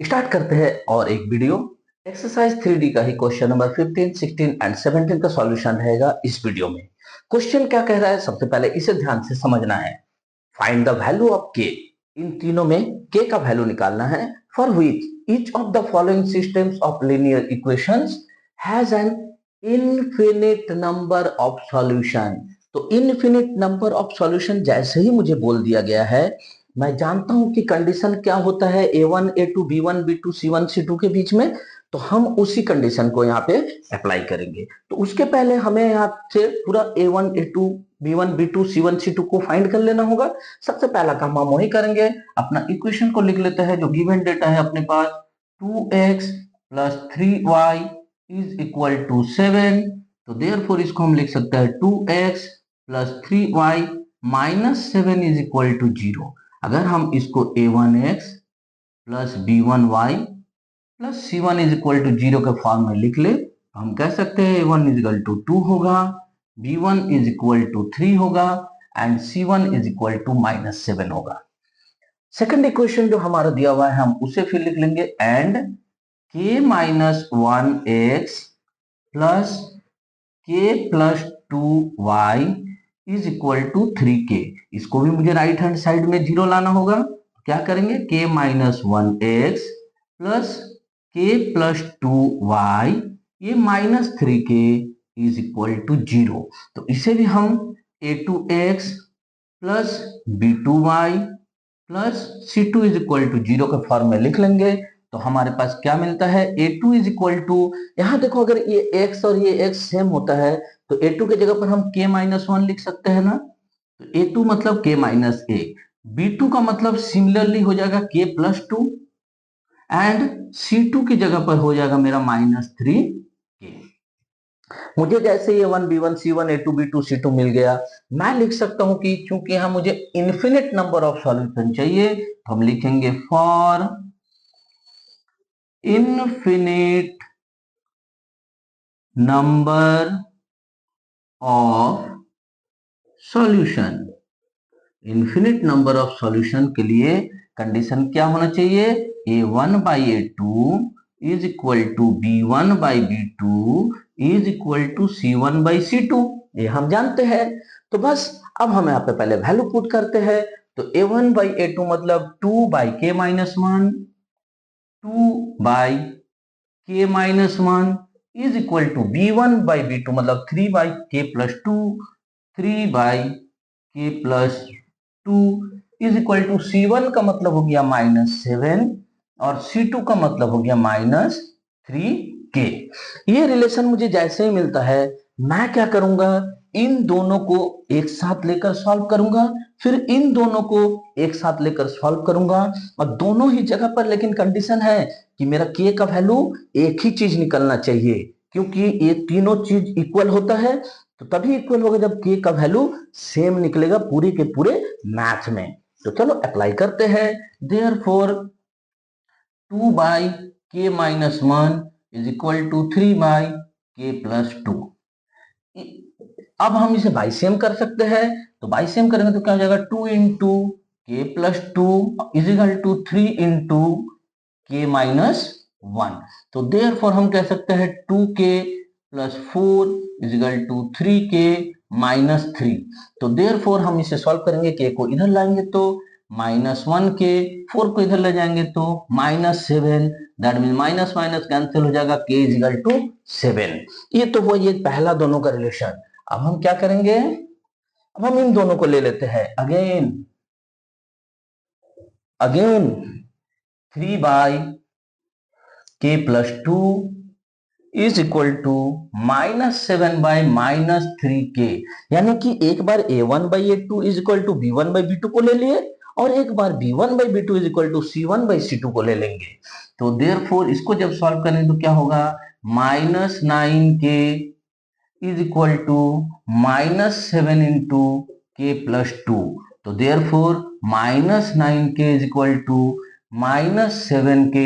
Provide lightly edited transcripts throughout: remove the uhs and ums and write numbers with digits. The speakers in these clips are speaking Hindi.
स्टार्ट करते हैं और एक वीडियो। एक्सरसाइज 3D का ही क्वेश्चन नंबर 15, 16 एंड 17 का सॉल्यूशन रहेगा इस वीडियो में। क्वेश्चन क्या कह रहा है, सबसे पहले इसे ध्यान से समझना है। फाइंड द वैल्यू ऑफ के। इन तीनों में के का वैल्यू निकालना है। For which each of the following systems of linear equations has an infinite number of solution. तो इनफिनिट नंबर ऑफ सॉल्यूशन जैसे ही मुझे बोल दिया गया है, मैं जानता हूं कि कंडीशन क्या होता है A1 A2 B1 B2 C1 C2 के बीच में, तो हम उसी कंडीशन को यहाँ पे अप्लाई करेंगे। तो उसके पहले हमें यहाँ से पूरा A1 A2 B1 B2 C1 C2 को फाइंड कर लेना होगा। सबसे पहला काम हम वही करेंगे, अपना इक्वेशन को लिख लेते हैं। जो गिवन डेटा है अपने पास 2x plus 3y is equal to 7। तो देयरफॉर इसको हम लिख सकते हैं 2x plus 3y minus 7 is equal to 0। अगर हम इसको a1x plus b1y plus c1 is equal to 0 के फॉर्म में लिख ले, तो हम कह सकते हैं a1 इज इक्वल टू 2 होगा, b1 इज इक्वल टू 3 होगा and c1 is equal to minus 7 होगा। सेकंड इक्वेशन जो हमारा दिया हुआ है हम उसे फिर लिख लेंगे, and k minus 1x plus k plus 2y is equal to 3k। इसको भी मुझे राइट हैंड साइड में 0 लाना होगा। क्या करेंगे, k minus 1x plus k plus 2y ये minus 3k is equal to 0। तो इसे भी हम a2x plus b2y plus c2 is equal to 0 के फॉर्म में लिख लेंगे। तो हमारे पास क्या मिलता है, a2 इज इक्वल टू, यहाँ देखो अगर ये x और ये x सेम होता है तो a2 के जगह पर हम k माइनस 1 लिख सकते हैं ना। तो a2 मतलब k माइनस 1, b2 का मतलब सिमिलरली हो जाएगा k प्लस 2 एंड c2 की जगह पर हो जाएगा मेरा माइनस 3k। मुझे जैसे ये 1b1 c1 a2 b2 c2 मिल गया, मैं लिख सकता हूं कि चूंकि यहां मुझे इन्फिनिट नंबर ऑफ सॉल्यूशन चाहिए तो हम लिखेंगे for infinite number of solution. Infinite number of solution के लिए कंडीशन क्या होना चाहिए, a1 by a2 is equal to b1 by b2 is equal to c1 by c2। ये हम जानते हैं। तो बस अब हम यहाँ पे पहले वैल्यू पुट करते हैं। तो a1 बाई a2 मतलब 2 by k minus 1, 2 by k minus 1 is equal to b1 by b2 मतलब 3 by k plus 2, 3 by k plus 2 is equal to c1 का मतलब हो गया माइनस 7 और c2 का मतलब हो गया माइनस 3k। ये रिलेशन मुझे जैसे ही मिलता है मैं क्या करूंगा, इन दोनों को एक साथ लेकर सॉल्व करूंगा, फिर इन दोनों को एक साथ लेकर सॉल्व करूंगा और दोनों ही जगह पर लेकिन कंडीशन है कि मेरा k का वैल्यू एक ही चीज निकलना चाहिए, क्योंकि ये तीनों चीज इक्वल होता है। तो तभी इक्वल होगा जब k का वैल्यू सेम निकलेगा पूरे के पूरे मैथ में। तो चलो अप्लाई करते हैं। Therefore 2 by k minus 1 is equal to 3 by k plus 2। अब हम इसे बाइसेम कर सकते हैं। तो बाइसेम करेंगे तो क्या हो जाएगा, 2 into k plus 2 is equal to 3 into k minus 1। तो देयरफॉर हम कह सकते हैं 2k plus 4 is equal to 3k minus 3। तो देयरफॉर हम इसे सॉल्व करेंगे, k को इधर लाएंगे तो माइनस 1k, 4 को इधर ले जाएंगे तो minus 7। That mean minus minus cancel हो जाएगा, k इज इक्वल टू 7। ये तो हुआ ये पहला दोनों का रिलेशन। अब हम क्या करेंगे, अब हम इन दोनों को ले लेते हैं again 3 by k plus 2 is equal to minus 7 by minus 3k। यानी कि एक बार a1 by a2 is equal to b1 by b2 को ले लिए और एक बार b1 by b2 is equal to c1 by c2 को ले लेंगे। तो देयरफॉर इसको जब सॉल्व करेंगे तो क्या होगा, minus 9k is equal to minus 7 into k plus 2। तो therefore minus 9k is equal to minus 7k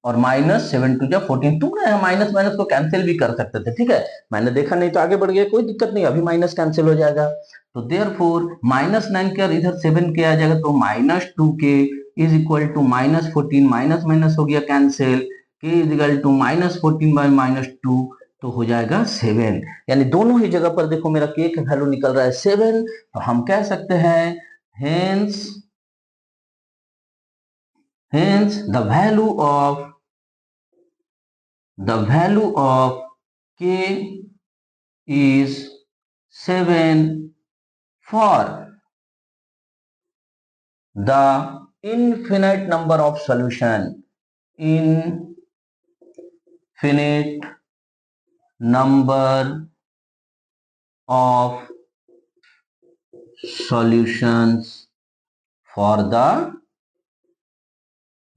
और माइनस 7 टू 14, 2 माइनस माइनस को कैंसिल भी कर सकते थे, ठीक है, मैंने देखा नहीं तो आगे बढ़ गया, कोई दिक्कत नहीं, अभी माइनस कैंसिल हो जाएगा। तो देयरफॉर माइनस 9 के और इधर 7 के आ जाएगा तो minus 2k is equal to -14, minus minus हो गया cancel, k is equal to -14 by -2, तो हो जाएगा 7। यानी दोनों ही जगह पर देखो मेरा k का वैल्यू निकल रहा है 7, तो हम कह सकते हैं hence the value of k is 7 for the infinite number of solution, infinite number of solutions for the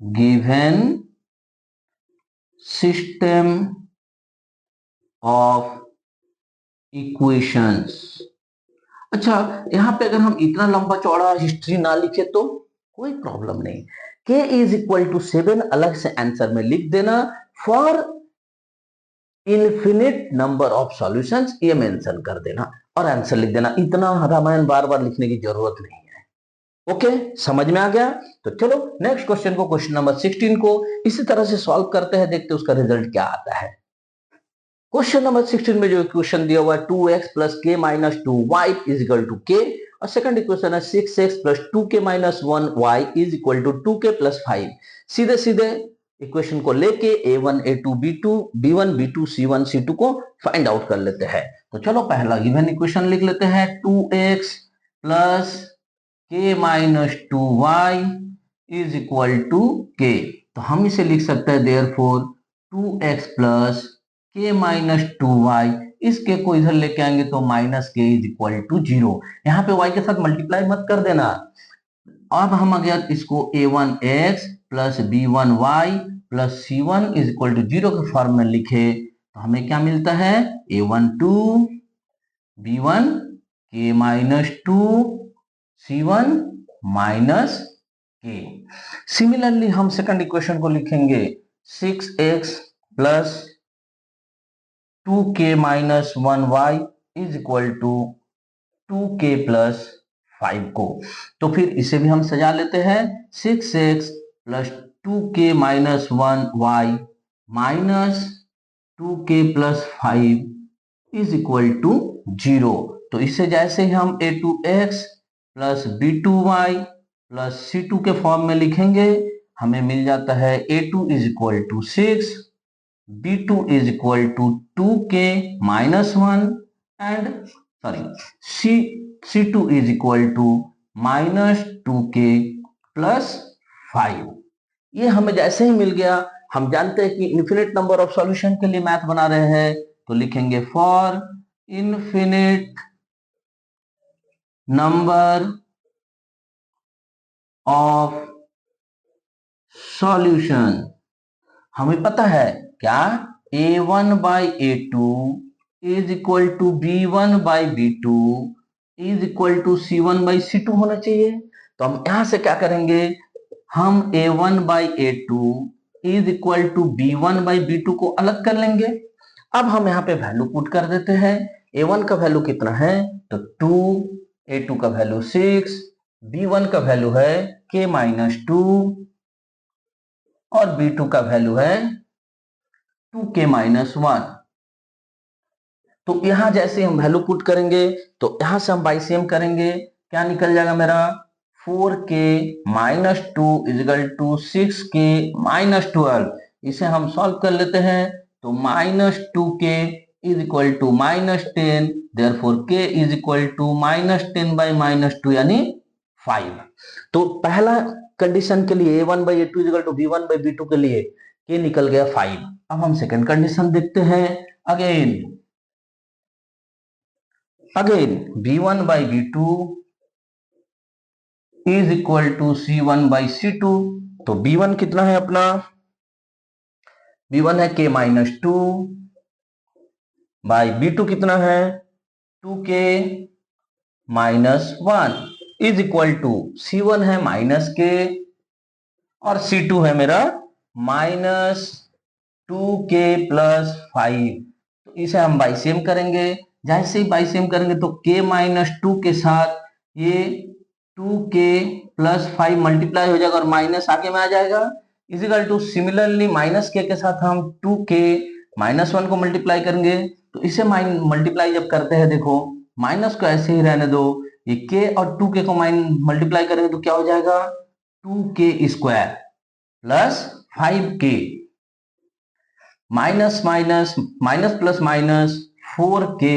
given system of equations। अच्छा, यहां पे अगर हम इतना लंबा चौड़ा हिस्ट्री ना लिखे तो कोई प्रॉब्लम नहीं, k इज इक्वल टू 7 अलग से आंसर में लिख देना, for infinite number of solutions ये मेंशन कर देना और आंसर लिख देना। इतना रामायण बार बार लिखने की जरूरत नहीं है। ओके, समझ में आ गया? तो चलो नेक्स्ट क्वेश्चन को, क्वेश्चन नंबर 16 को इसी तरह से सॉल्व करते हैं, देखते हैं उसका रिजल्ट क्या आता है। क्वेश्चन नंबर 16 में जो इक्वेशन दिया हुआ है 2x प्लस के minus 2y is equal to के, और सेकंड इक्वेशन है 6x plus 2k minus 1y is equal to 2k plus 5। सीधे सीधे इक्वेशन को लेके a1 a2 b2 b1 b2 c1 c2 को फाइंड आउट कर लेते हैं। तो चलो पहला गिवन इक्वेशन लिख लेते हैं, 2x plus k minus 2y is equal to k। तो हम इसे लिख सकते हैं therefore 2x plus k minus 2y, इसके को इधर लेके आएंगे तो माइनस के इज इक्वल टू 0। यहाँ पे y के साथ मल्टीप्लाई मत कर देना। अब हम अगर इसको a1x plus b1y plus c1 is equal to 0 के फॉर्म में लिखे तो हमें क्या मिलता है, a12 b1 k minus 2 c1 minus k। Similarly हम सेकंड इक्वेशन को लिखेंगे 6x plus 2k minus 1y is equal to 2k plus 5 को। तो फिर इसे भी हम सजा लेते हैं, 6x plus 2k minus 1y minus 2k plus 5 is equal to 0। तो इसे जैसे ही हम a2x plus b2y plus c2 के फॉर्म में लिखेंगे हमें मिल जाता है a2 is equal to 6, b2 is equal to 2k minus 1 and c2 is equal to minus 2k plus 5। ये हमें जैसे ही मिल गया, हम जानते हैं कि इन्फिनिट नंबर ऑफ सॉल्यूशन के लिए मैथ बना रहे हैं, तो लिखेंगे for infinite number of solution. हमें पता है क्या, a1 by a2 is equal to b1 by b2 is equal to c1 by c2 होना चाहिए। तो हम यहां से क्या करेंगे, हम a1 by a2 is equal to b1 by b2 को अलग कर लेंगे। अब हम यहाँ पे वैल्यू पुट कर देते हैं, a1 का वैल्यू कितना है तो 2, a2 का वैल्यू 6, b1 का वैल्यू है k माइनस 2 और b2 का वैल्यू है 2k माइनस 1। तो यहां जैसे हम वैल्यू पुट करेंगे तो यहां से हम बाइसेम करेंगे, क्या निकल जाएगा मेरा 4k minus 2 is equal to 6k minus 12। इसे हम सॉल्व कर लेते हैं तो minus 2k is equal to minus 10, therefore k is equal to minus 10 by minus 2 यानी 5। तो पहला कंडीशन के लिए a1 by a2 is equal to b1 by b2 के लिए k निकल गया 5। अब हम सेकंड कंडीशन देखते हैं, again b1 by b2 is equal to c1 by c2। तो b1 कितना है अपना, b1 है k माइनस 2 बाई b2 कितना है 2k minus 1 is equal to c1 है माइनस k और c2 है मेरा माइनस 2k प्लस 5। तो इसे हम बाइसेम करेंगे, जैसे ही बाइसेम करेंगे तो k माइनस 2 के साथ ये 2k प्लस 5 मल्टीप्लाई हो जाएगा और माइनस आगे में आ जाएगा, इजिकल टू सिमिलरली माइनस के साथ हम 2k माइनस 1 को मल्टीप्लाई करेंगे, तो इसे मल्टीप्लाई जब करते हैं, देखो माइनस को ऐसे ही रहने दो, ये k और 2k को मल्टीप्लाई करेंगे तो क्या हो जाएगा 2k square plus 5k minus minus minus plus minus 4k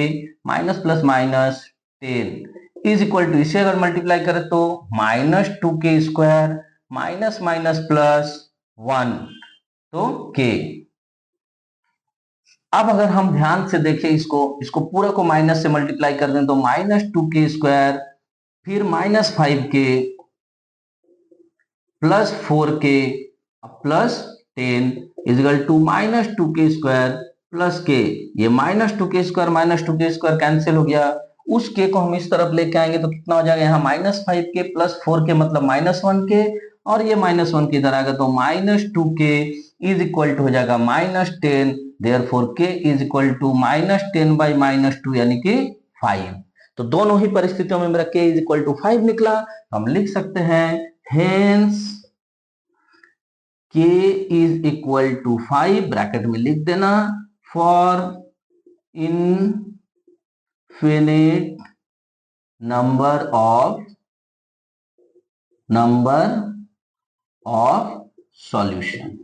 minus plus minus 10 is equal to, इसे अगर मल्टीप्लाई करें तो minus 2k square minus minus plus 1 तो k। अब अगर हम ध्यान से देखें इसको पूरा को माइनस से मल्टीप्लाई कर दें तो माइनस 2k स्क्वायर फिर minus 5k plus 4k plus 10 is equal to minus 2k square plus k। ये माइनस 2k स्क्वायर कैंसिल हो गया, उस k को हम इस तरफ लेके आएंगे तो कितना हो जाएगा, यहाँ माइनस 5k प्लस 4k मतलब माइनस 1k, और ये माइनस 1 के इधर आएगा तो minus 2k is equal to हो जाएगा minus 10, therefore k is equal to minus 10 by minus 2 यानी कि 5। तो दोनों ही परिस्थितियों में मेरा k इज इक्वल टू 5 निकला, तो हम लिख सकते हैं hence k is equal to 5, bracket में लिख देना, for infinite number of solution.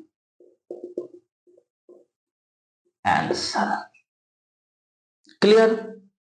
Answer clear,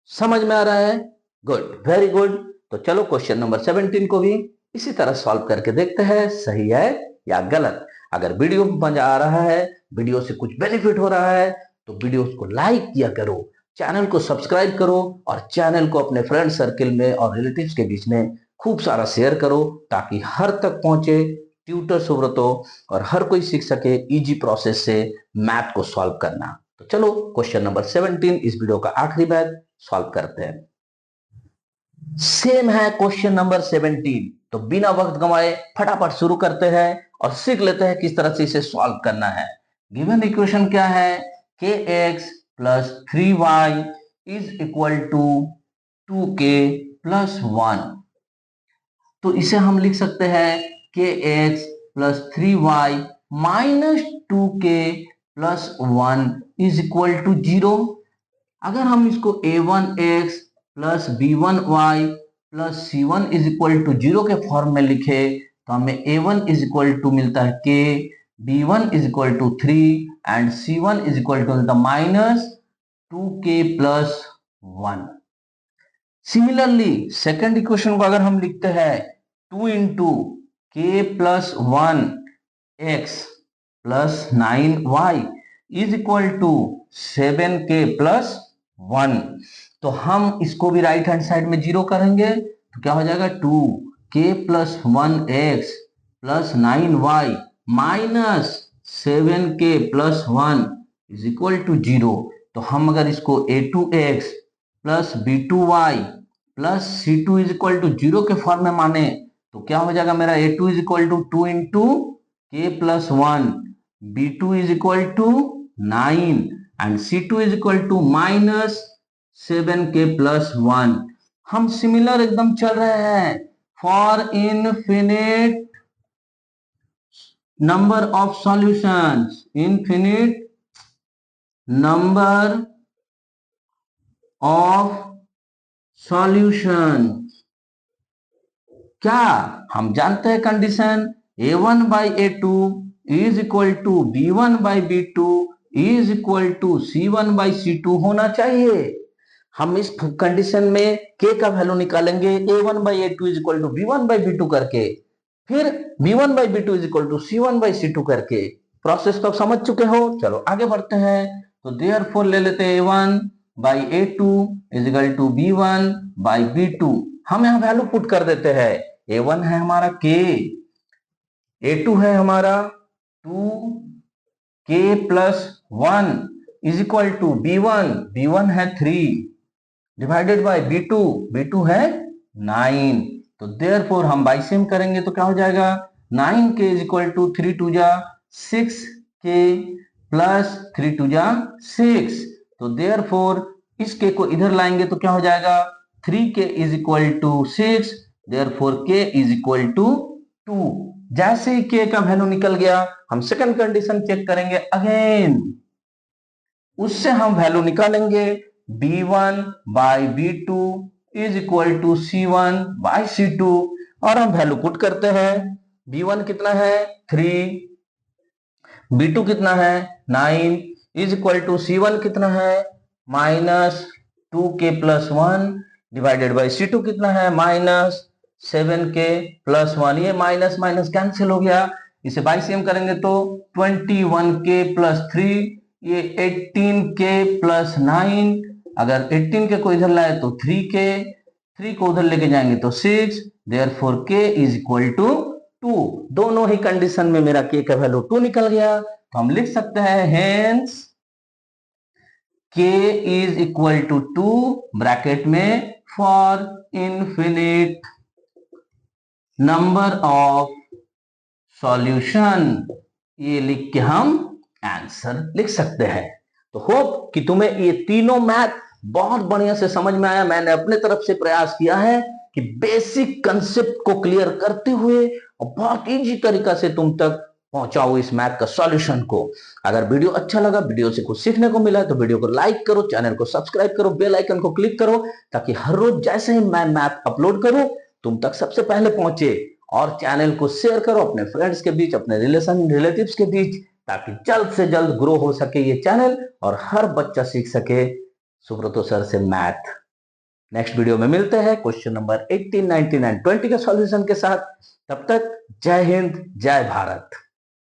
समझ में आ रहा है? Good, very good. तो चलो क्वेश्चन नंबर 17 को भी इसी तरह सॉल्व करके देखते हैं सही है या गलत। अगर वीडियो में मजा आ रहा है, वीडियो से कुछ बेनिफिट हो रहा है, तो वीडियो को लाइक किया करो, चैनल को सब्सक्राइब करो और चैनल को अपने फ्रेंड सर्किल में और रिलेटिव्स के बीच में खूब सारा शेयर करो, ताकि हर तक पहुंचे ट्यूटर सुब्रतो और हर कोई सीख सके इजी प्रोसेस से मैथ को सॉल्व करना। तो चलो क्वेश्चन नंबर 17 इस वीडियो का आखिरी मैथ सॉल्व करते हैं। सेम है क्वेश्चन नंबर 17, तो बिना वक्त गंवाए फटाफट शुरू करते हैं और सीख लेते हैं किस तरह से इसे सॉल्व करना है। गिवन इक्वेशन क्या है, kx plus 3y is equal to 2k plus 1। तो इसे हम लिख सकते हैं kx plus 3y minus 2k plus 1 is equal to 0। अगर हम इसको a1x plus b1y plus c1 is equal to 0 के फॉर्म में लिखे तो हमें a1 इज इक्वल टू मिलता है k, b1 is equal to 3 and c1 is equal to मिलता minus 2k plus 1। Similarly second equation को अगर हम लिखते हैं 2 into k plus 1 x plus 9y is equal to 7k plus 1, तो हम इसको भी राइट हैंड साइड में 0 करेंगे तो क्या हो जाएगा 2k plus 1x plus 9y minus 7k plus 1 is equal to 0। तो हम अगर इसको a2x plus b2y plus c2 is equal to 0 के फॉर्म में माने तो क्या हो जाएगा मेरा a2 is equal to 2 into k plus 1, b2 is equal to 9 and c2 is equal to minus 7k plus 1। हम सिमिलर एकदम चल रहे हैं, for infinite number of solutions, infinite number of solution. क्या हम जानते हैं condition, a1 by a2 is equal to b1 by b2 is equal to c1 by c2 होना चाहिए। हम इस कंडीशन में k का वैल्यू निकालेंगे a1 by a2 is equal to b1 by b2 करके, फिर b1 by b2 is equal to c1 by c2 करके। प्रोसेस तो आप समझ चुके हो, चलो आगे बढ़ते हैं। तो देयरफॉर ले लेते हैं a1 by a2 is equal to b1 by b2। हम यहाँ वैल्यू पुट कर देते हैं, a1 है हमारा k, a2 है हमारा 2k plus 1 is equal to b1 है 3 डिवाइडेड बाय b2 है 9। तो देयरफॉर हम बाइसेम करेंगे तो क्या हो जाएगा 9k इज इक्वल टू 3 2 जा 6k प्लस 3 2 जा 6। तो देयरफॉर इस k को इधर लाएंगे तो क्या हो जाएगा 3k is equal to 6 therefore k is equal to 2। जैसे ही k का वैल्यू निकल गया हम सेकंड कंडीशन चेक करेंगे अगेन, उससे हम वैल्यू निकालेंगे b1 by b2 is equal to c1 by c2 और हम वैल्यू पुट करते हैं। b1 कितना है 3, b2 कितना है 9 इज इक्वल टू c1 कितना है -2k plus 1 divided by c2 कितना है -7k प्लस 1। ये माइनस माइनस कैंसिल हो गया, इसे बाई से हम करेंगे तो 21k प्लस 3, ये 18k प्लस 9। अगर 18k को इधर लाए तो 3k, 3 को उधर लेके जाएंगे तो 6, therefore k is equal to 2। दोनों ही कंडीशन में मेरा k का वैल्यू 2 निकल गया, तो हम लिख सकते हैं hence k is equal to 2 bracket में for infinite number of solution. ये लिख के हम आंसर लिख सकते हैं। तो होप कि तुम्हें ये तीनों मैथ बहुत बढ़िया से समझ में आया। मैंने अपने तरफ से प्रयास किया है कि बेसिक कंसेप्ट को क्लियर करते हुए और बहुत इजी तरीका से तुम तक पहुंचाओ इस मैथ का सॉल्यूशन को। अगर वीडियो अच्छा लगा, वीडियो से कुछ सीखने को मिला, तो वीडियो को लाइक करो, चैनल को सब्सक्राइब करो, बेल आइकन को क्लिक करो, ताकि हर रोज जैसे ही मैं मैथ अपलोड करूं तुम तक सबसे पहले पहुंचे। और चैनल को शेयर करो अपने फ्रेंड्स के बीच, अपने रिलेटिव्स के बीच, ताकि जल्द से जल्द ग्रो हो सके ये चैनल और हर बच्चा सीख सके सुब्रतो सर से मैथ। नेक्स्ट वीडियो में मिलते हैं क्वेश्चन नंबर 18, 19 एंड 20 के सॉल्यूशन के साथ। तब तक जय हिंद, जय भारत।